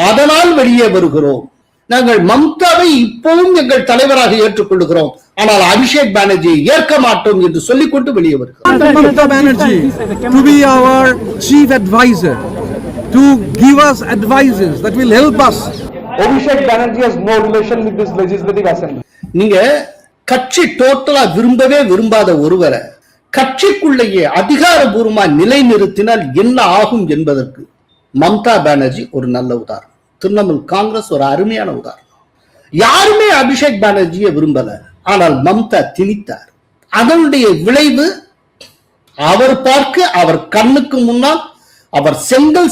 அதனால் வெளியே வருகிறோம், நாங்கள் மம்தாவை இப்பவும் எங்கள் தலைவராக ஏற்றுக்கொள்கிறோம், ஆனால் அபிஷேக் பானர்ஜியை ஏற்க மாட்டோம் என்று சொல்லிக்கொண்டு வெளியே வருகிறோம். Mamata Banerjee to be our chief advisor, to give us advices that will help us. Abhishek Banerjee has no relation with this legislative assembly. நீங்க கட்சி டோட்டலா விரும்பவே விரும்பாத ஒருவரை கட்சிக்குள்ளேயே அதிகாரபூர்வமா நிலைநிறுத்தினால் என்ன ஆகும் என்பதற்கு மம்தா பானர்ஜி ஒரு நல்ல உதாரணம். திரிணாமுல் காங்கிரஸ் ஒரு அருமையான உதாரணம். யாருமே அபிஷேக் பானர்ஜியை விரும்பல, ஆனால் மம்தா திணித்தார். அதனுடைய விளைவு அவர் பார்க்க, அவர் கண்ணுக்கு முன்னால் அவர்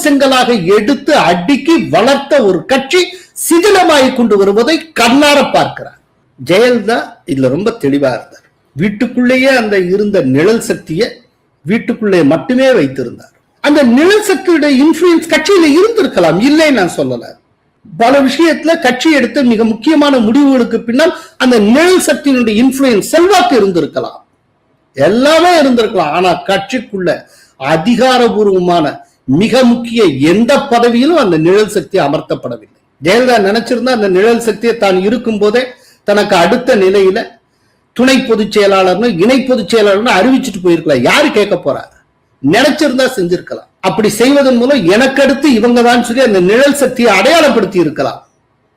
செங்கலாக எடுத்து அடுக்கி வளர்த்த ஒரு கட்சி சிதிலமாகி கொண்டு வருவதை கண்ணார பார்க்கிறார். ஜெயலலிதா இதுல ரொம்ப தெளிவா இருந்தார். வீட்டுக்குள்ளேயே அந்த இருந்த நிழல் சக்தியை வீட்டுக்குள்ளே மட்டுமே வைத்திருந்தார். அந்த நிழல் சக்தியுடைய இன்ஃபுளுன்ஸ் கட்சியில இருந்திருக்கலாம், இல்லை நான் சொல்லல. பல விஷயத்துல கட்சி எடுத்த மிக முக்கியமான முடிவுகளுக்கு பின்னால் அந்த நிழல் சக்தியினுடைய இன்ஃபுளுன்ஸ், செல்வாக்கு இருந்திருக்கலாம், எல்லாமே இருந்திருக்கலாம். ஆனா கட்சிக்குள்ள அதிகாரபூர்வமான மிக முக்கிய எந்த பதவியிலும் அந்த நிழல் சக்தி அமர்த்தப்படவில்லை. ஜெயலலிதா நினைச்சிருந்தா அந்த நிழல் சக்தியை தான் இருக்கும் போதே தனக்கு அடுத்த நிலையில துணை பொதுச் செயலாளர்னு இணை பொதுச் செயலாளர்னு அறிவிச்சுட்டு போயிருக்கலாம். யாரு கேட்க போறா? நினைச்சிருந்தா செஞ்சிருக்கலாம். அப்படி செய்வதன் மூலம் எனக்கு அடுத்து இவங்க தான் சொல்லி அந்த நிழல் சக்தியை அடையாளப்படுத்தி இருக்கலாம்.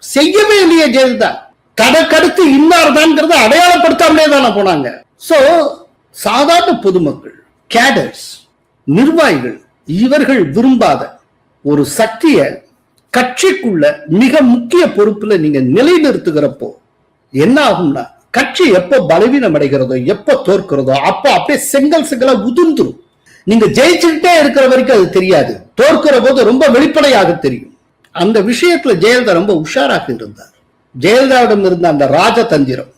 செய்யவே இல்லையே ஜெயலலிதா. தனக்கடுத்து இன்னார் தான் அடையாளப்படுத்தாமலே தானே போனாங்க. சோ சாதாரண பொதுமக்கள், கேடர்ஸ், நிர்வாகிகள், இவர்கள் விரும்பாத ஒரு சக்தியை கட்சிக்குள்ள மிக முக்கிய பொறுப்புல நீங்க நிலைநிறுத்துகிறப்போ என்ன ஆகும்னா, கட்சி எப்ப பலவீனம் அடைகிறதோ, எப்ப தோற்கிறதோ, அப்ப அப்படியே செங்கலா உதிர்ந்துரும். நீங்க ஜெயிச்சுக்கிட்டே இருக்கிற வரைக்கும் அது தெரியாது, தோற்கிற போது ரொம்ப வெளிப்படையாக தெரியும். அந்த விஷயத்துல ஜெயலலிதா ரொம்ப உஷாராக இருந்தார். ஜெயலலிதாவிடம் இருந்த அந்த ராஜதந்திரம்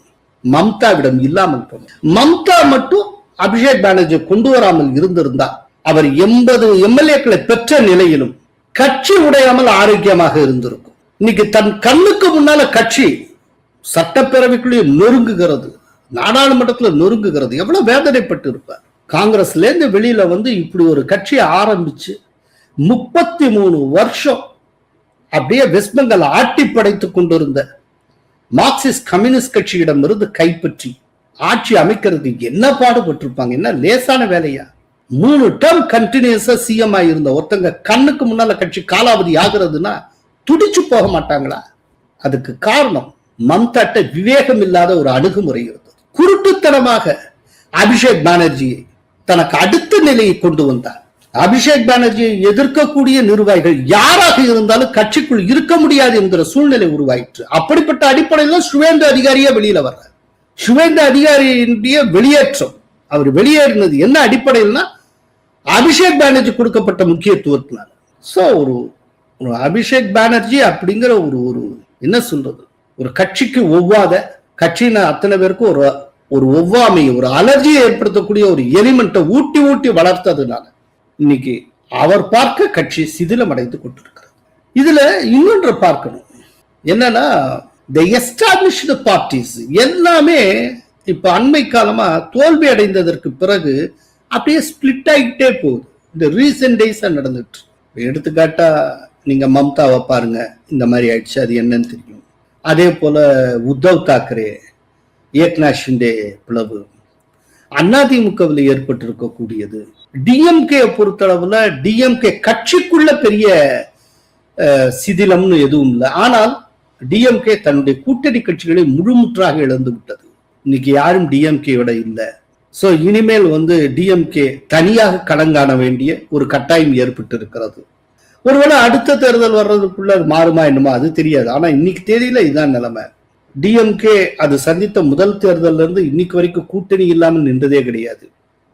மம்தாவிடம் இல்லாமல் போனது. மம்தா மட்டும் அபிஷேக் பானர்ஜி கொண்டு வராமல் இருந்திருந்தார் அவர் 80 எம்எல்ஏக்களை பெற்ற நிலையிலும் கட்சி உடையாமல் ஆரோக்கியமாக இருந்திருக்கும். இன்னைக்கு தன் கண்ணுக்கு முன்னால கட்சி சட்டப்பேரவைக்குள்ளே நொறுங்குகிறது, நாடாளுமன்றத்தில் நொறுங்குகிறது. எவ்வளவு வேதனைப்பட்டு இருப்பார். காங்கிரஸ்ல இருந்து வெளியில வந்து இப்படி ஒரு கட்சியை ஆரம்பிச்சு 33 வருஷம் அப்படியே வெஸ்ட் பெங்கால் ஆட்டி படைத்துக் கொண்டிருந்த மார்க்சிஸ்ட் கம்யூனிஸ்ட் கட்சியிடம் இருந்து கைப்பற்றி ஆட்சி அமைக்கிறது என்ன பாடுபட்டிருப்பாங்க. என்ன லேசான வேலையா? 3 டேர்ம் கண்டினியூஸா சிஎம் ஆயிருந்த ஒருத்தங்க கண்ணுக்கு முன்னால கட்சி காலாவதி ஆகுறதுன்னா துடிச்சு போக மாட்டாங்களா? அதுக்கு காரணம் மம்தாட்ட விவேகம் இல்லாத ஒரு அணுகுமுறை இருந்தது. குருட்டுத்தனமாக அபிஷேக் பானர்ஜியை தனக்கு அடுத்த நிலையை கொண்டு வந்தார். அபிஷேக் பானர்ஜியை எதிர்க்கக்கூடிய நிர்வாகிகள் யாராக இருந்தாலும் கட்சிக்குள் இருக்க முடியாது என்கிற சூழ்நிலை உருவாயிற்று. அப்படிப்பட்ட அடிப்படையில் சுவேந்து அதிகாரியே வெளியில வர்றார். சுவேந்து அதிகாரியினுடைய வெளியேற்றம், அவர் வெளியேறினது என்ன அடிப்படையில்னா அபிஷேக் பானர்ஜி கொடுக்கப்பட்ட முக்கியத்துவத்தினால. சோ ஒரு அபிஷேக் பானர்ஜி அப்படிங்கிற ஒரு என்ன சொல்றது, ஒரு கட்சிக்கு ஒவ்வாத, கட்சியின அத்தனை பேருக்கும் ஒரு ஒவ்வாமை, ஒரு அலர்ஜியை ஏற்படுத்தக்கூடிய ஒரு எலிமெண்ட்டை ஊட்டி ஊட்டி வளர்த்ததுனால இன்னைக்கு அவர் பார்க்க கட்சி சிதிலம் அடைந்து கொண்டிருக்கிறது. இதுல இன்னொன்று பார்க்கணும் என்னன்னா, the established parties எல்லாமே இப்ப அண்மை காலமா தோல்வி அடைந்ததற்கு பிறகு அப்படியே ஸ்பிளிட் ஆகிட்டே போகுது. இந்த ரீசெண்ட் டேஸா நடந்துட்டு. எடுத்துக்காட்டா நீங்க மம்தாவை பாருங்க, இந்த மாதிரி ஆயிடுச்சு, அது என்னன்னு தெரியும். அதே போல உத்தவ் தாக்கரே, ஏக்நாத் ஷிண்டே பிளவு, அதிமுகவில் ஏற்பட்டிருக்கக்கூடியது. டிஎம்கே பொறுத்தளவுல டிஎம்கே கட்சிக்குள்ள பெரிய சிதிலம்னு எதுவும் இல்லை. ஆனால் டிஎம்கே தன்னுடைய கூட்டணி கட்சிகளை முழுமுற்றாக இழந்து விட்டது. இன்னைக்கு யாரும் டிஎம்கே விட இல்லை. சோ இனிமேல் வந்து டிஎம்கே தனியாக களங்காண வேண்டிய ஒரு கட்டாயம் ஏற்பட்டு இருக்கிறது. ஒருவேளை அடுத்த தேர்தல் வர்றதுக்குள்ள அது மாறுமா என்னமா அது தெரியாது. ஆனா இன்னைக்கு தேதியில இதுதான் நிலைமை. டிஎம்கே அது சந்தித்த முதல் தேர்தல்ல இருந்து இன்னைக்கு வரைக்கும் கூட்டணி இல்லாமல் நின்றதே கிடையாது.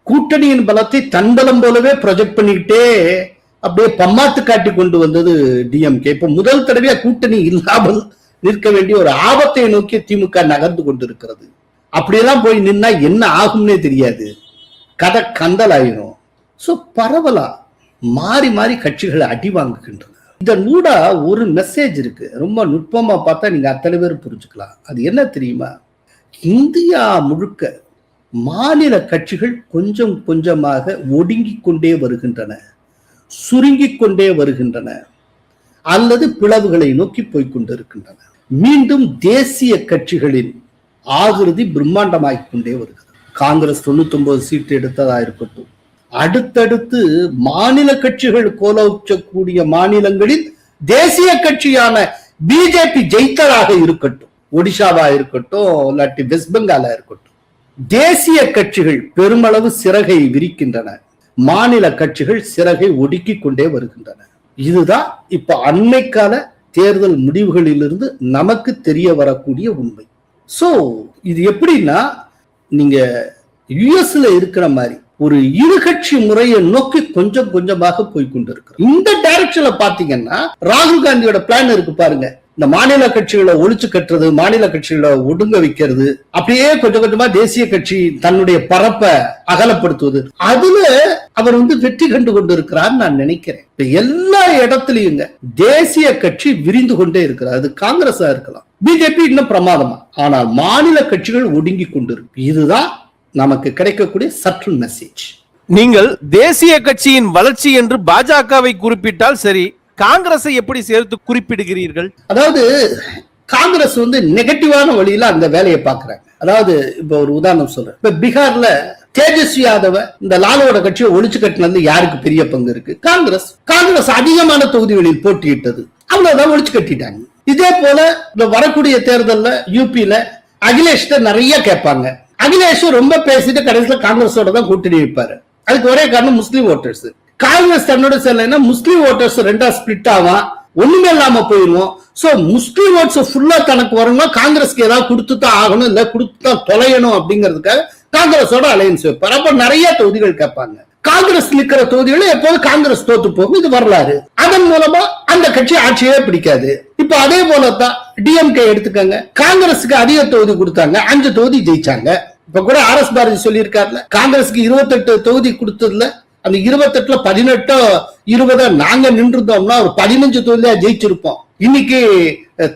கூட்டணியின் பலத்தை தன்பலம் போலவே ப்ரொஜெக்ட் பண்ணிக்கிட்டே அப்படியே பம்மாத்து காட்டி கொண்டு வந்தது டிஎம்கே. இப்ப முதல் தடவையா கூட்டணி இல்லாமல் நிற்க வேண்டிய ஒரு ஆபத்தை நோக்கி திமுக நகர்ந்து கொண்டிருக்கிறது. அப்படியெல்லாம் போய் நின்னா என்ன ஆகும்னே தெரியாது, கதை கந்தல் ஆயிரும். சோ பரவலா மாறி மாறி கட்சிகளை அடி வாங்குகின்றன. இந்த நூடா ஒரு மெசேஜ் இருக்கு, ரொம்ப நுட்பமா பார்த்தா நீங்க அத்தனை பேர் புரிஞ்சுக்கலாம். அது என்ன தெரியுமா, இந்தியா முழுக்க மாநில கட்சிகள் கொஞ்சம் கொஞ்சமாக ஒடுங்கிக் கொண்டே வருகின்றன, சுருங்கிக் கொண்டே வருகின்றன, அல்லது பிளவுகளை நோக்கி போய்கொண்டிருக்கின்றன. மீண்டும் தேசிய கட்சிகளின் ஆகிருதி பிரம்மாண்டமாகிக் கொண்டே வருகிறது. காங்கிரஸ் 99 சீட்டு எடுத்ததா இருக்கட்டும், அடுத்தடுத்து மாநில கட்சிகள் கோலோச்சக்கூடிய மாநிலங்களில் தேசிய கட்சியான பிஜேபி ஜெயித்ததாக இருக்கட்டும், ஒடிஷாவா இருக்கட்டும், இல்லாட்டி வெஸ்ட் பெங்காலா இருக்கட்டும், தேசிய கட்சிகள் பெருமளவு சிறகை விரிக்கின்றன, மாநில கட்சிகள் சிறகை ஒடுக்கிக் கொண்டே வருகின்றன. இதுதான் இப்ப அண்மைக்கால தேர்தல் முடிவுகளிலிருந்து நமக்கு தெரிய வரக்கூடிய உண்மை. சோ இது எப்படின்னா, நீங்க யுஎஸ்ல இருக்கிற மாதிரி ஒரு இருகட்சி முறையை நோக்கி கொஞ்சம் கொஞ்சமாக போய்கொண்டிருக்கிறோம். இந்த டைரக்ஷன்ல பாத்தீங்கன்னா ராகுல் காந்தியோட பிளான் இருக்கு பாருங்க, இந்த மாநில கட்சிகளை ஒழிச்சு கட்டுறது, மாநில கட்சிகளை ஒடுங்க வைக்கிறது, அப்படியே கொஞ்சம் கொஞ்சமா தேசிய கட்சி தன்னுடைய பரப்பை அகலப்படுத்துவது. அதுல அவர் வந்து வெற்றி கண்டு கொண்டிருக்கிறார் நான் நினைக்கிறேன். இப்ப எல்லா இடத்துலயும் தேசிய கட்சி விரிந்து கொண்டே இருக்கிறார். அது காங்கிரஸா இருக்கலாம், பிஜேபி இன்னும் பிரமாதமா, ஆனால் மாநில கட்சிகள் ஒடுங்கி கொண்டிருக்கு. இதுதான் நமக்கு கிடைக்கக்கூடிய சற்று மெசேஜ். நீங்கள் தேசிய கட்சியின் வளர்ச்சி என்று பாஜகவை குறிப்பிட்டால் சரி, காங்கிரஸை எப்படி சேர்த்து குறிப்பிடுகிறீர்கள்? அதாவது காங்கிரஸ் வந்து நெகட்டிவான வழியில அந்த வேலையை பாக்குறாங்க. அதாவது இப்ப ஒரு உதாரணம் சொல்றேன். இப்ப பீகார்ல தேஜஸ்வி யாதவ இந்த லாலுவோட கட்சியை ஒழிச்சு கட்டினது யாருக்கு பெரிய பங்கு இருக்கு? காங்கிரஸ் அதிகமான தொகுதிகளில் போட்டியிட்டது, அவ்வளவுதான் ஒழிச்சு கட்டிட்டாங்க. இதே போல இந்த வரக்கூடிய தேர்தல்ல யூபியில அகிலேஷ் நிறைய கேட்பாங்க. அகிலேஷ் ரொம்ப பேசிட்டு கடைசியில காங்கிரஸோட தான் கூட்டணி வைப்பாரு. அதுக்கு ஒரே காரணம் முஸ்லீம் ஓட்டர்ஸ். காங்கிரஸ் தன்னோட செல்ல முஸ்லீம் ஓட்டர்ஸ் ரெண்டா ஸ்பிளிட் ஆகும், ஒண்ணுமே இல்லாம போயிருவோம். சோ முஸ்லீம் ஓட்ஸ் ஃபுல்லா தனக்கு வரணும், காங்கிரஸ்க்கு ஏதாவது கொடுத்துதான் ஆகணும், இல்ல கொடுத்துதான் தொலையணும் அப்படிங்கிறதுக்காக காங்கிரஸோட அலையன்ஸ் வைப்பார். அப்ப நிறைய தொகுதிகள் கேட்பாங்க. காங்கிரஸ் நிக்கிற தொகுதிகளை எப்போது காங்கிரஸ் தோத்து போகும், இது வரலாறு. அதன் மூலமா அந்த கட்சி ஆட்சியே பிடிக்காது. இப்ப அதே போலதான் டிஎம்கே எடுத்துக்கங்க. காங்கிரஸுக்கு அதிக தொகுதி கொடுத்தாங்க, 5 தொகுதி ஜெயிச்சாங்க. இப்ப கூட ஆர்எஸ் பாரதி சொல்லியிருக்காருல, காங்கிரஸுக்கு 28 தொகுதி கொடுத்ததுல அந்த 28ல 18 20 நாங்க நின்றுதோம்னா ஒரு 15 தொகுதியா ஜெயிச்சிருப்போம். இன்னைக்கு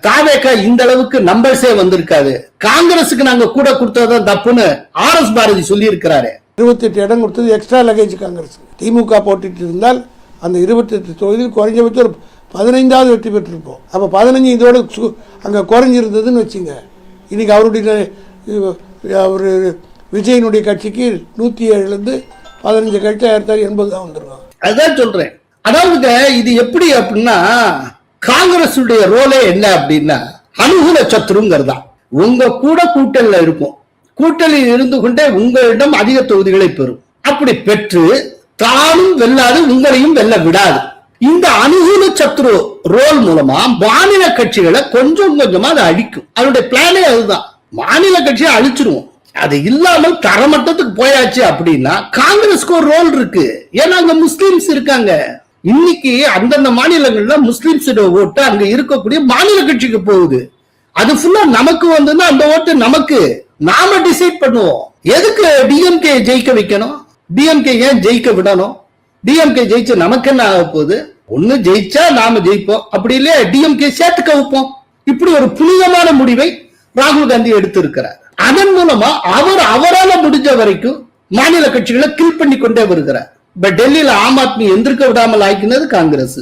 தாவேகா இந்த அளவுக்கு நம்பர்ஸே வந்திருக்காது. காங்கிரஸுக்கு நாங்க கூட கொடுத்ததான் தப்புன்னு ஆர்எஸ் பாரதி சொல்லி இருக்கிறாரு. 28 இடம் கொடுத்தது எக்ஸ்ட்ரா லகேஜ் காங்கிரஸ். திமுக போட்டிட்டு இருந்தால் அந்த 28 தொகுதியில் குறைஞ்சபட்சம் ஒரு 15வது வெற்றி பெற்றிருப்போம். அப்போ 15 இதோட அங்கே குறைஞ்சிருந்ததுன்னு வச்சுங்க. இன்னைக்கு அவருடைய ஒரு விஜயனுடைய கட்சிக்கு 107லேருந்து 15 கட்சி 1980 தான் வந்துருக்கும். அதுதான் சொல்றேன். அதாவது இது எப்படி அப்படின்னா, காங்கிரஸ் ரோலே என்ன அப்படின்னா அனுகூல சத்துருங்கிறதா. உங்க கூட கூட்டணியில இருக்கும், கூட்டணியில் இருந்து கொண்டே உங்களிடம் அதிக தொகுதிகளை பெறும். அப்படி பெற்று தானும் வெல்லாது உங்களையும் வெல்ல விடாது. இந்த அனுகூல சத்ரு ரோல் மூலமா மாநில கட்சிகளை கொஞ்சம் கொஞ்சமா அதை அழிக்கும். அதனுடைய பிளானே அதுதான். மாநில கட்சியை அழிச்சிருவோம். அது இல்லாமல் தரமட்டத்துக்கு போயாச்சு அப்படின்னா காங்கிரஸ்க்கு ஒரு ரோல் இருக்கு. ஏன்னா அங்க முஸ்லிம்ஸ் இருக்காங்க. இன்னைக்கு அந்தந்த மாநிலங்கள்ல முஸ்லிம்ஸ் ஓட்டு அங்க இருக்கக்கூடிய மாநில கட்சிக்கு போகுது. அது ஃபுல்லா நமக்கு வந்ததுன்னா அந்த ஓட்டு நமக்கு, நாம டிசைட் பண்ணுவோம். எதுக்கு டிஎம்கே ஜெயிக்க வைக்கணும்? டிஎம்கே ஏன் ஜெயிக்க விடணும்? டிஎம்கே ஜெயிச்சு நமக்கு என்ன ஆக போகுது? ஒண்ணு ஜெயிச்சா நாம ஜெயிப்போம், அப்படி இல்லையா டிஎம்கே சேர்த்துக்க வைப்போம். இப்படி ஒரு புனிதமான முடிவை ராகுல் காந்தி எடுத்து இருக்கிறார். அதன் மூலமா அவரால முடிஞ்ச வரைக்கும் மாநில கட்சிகளை கில் பண்ணி கொண்டே வருகிறார். இப்ப டெல்லியில ஆம் ஆத்மி எந்திருக்க விடாமல் ஆக்கினது காங்கிரஸ்.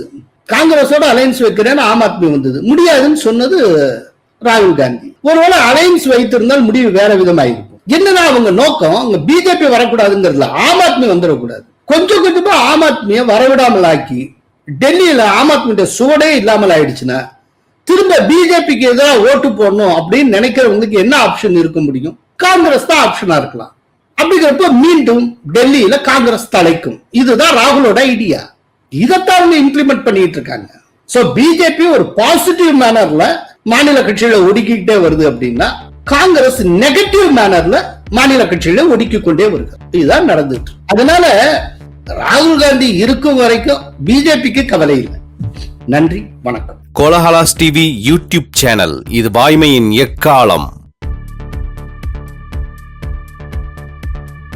காங்கிரஸோட அலையன்ஸ் வைக்கிறேன்னு ஆம் ஆத்மி வந்தது, முடியாதுன்னு சொன்னது ராகுல் காந்தி. ஒருவேளை அலையன்ஸ் வைத்திருந்தால் முடிவு வேற விதமாயிருக்கும். என்னன்னா அவங்க நோக்கம் அங்க பிஜேபி வரக்கூடாதுங்கிறதுல ஆம் ஆத்மி வந்துடக்கூடாது. கொஞ்சம் கொஞ்சமா ஆம் ஆத்மியை வரவிடாமல் ஆக்கி டெல்லியில ஆம் ஆத்மியோட சுவடே இல்லாமல் ஆயிடுச்சுன்னா திரும்ப பிஜேபிக்கு எதிராக ஓட்டு போடணும் அப்படின்னு நினைக்கிறவங்களுக்கு என்ன ஆப்ஷன் இருக்க முடியும்? காங்கிரஸ் தான் ஆப்ஷனா இருக்கலாம். அப்படிங்கிறப்ப மீண்டும் டெல்லியில காங்கிரஸ் தலைக்கும். இதுதான் ராகுலோட ஐடியா. இதைத்தான் அவங்க இம்ப்ளிமெண்ட் பண்ணிட்டு இருக்காங்க. சோ பிஜேபி ஒரு பாசிட்டிவ் மேனர்ல மாநில கட்சிகளை ஒடுக்கிட்டே வருது அப்படின்னா, காங்கிரஸ் நெகட்டிவ் மேனர்ல மாநில கட்சிகளை ஒடுக்கி கொண்டே வருது. இதுதான் நடந்துட்டு. அதனால ராகுல் காந்தி இருக்கும் வரைக்கும் பிஜேபிக்கு கவலை இல்லை. நன்றி, வணக்கம். கோலஹலாஸ் டிவி யூடியூப் சேனல், இது வாய்மையின் எக்காலம்.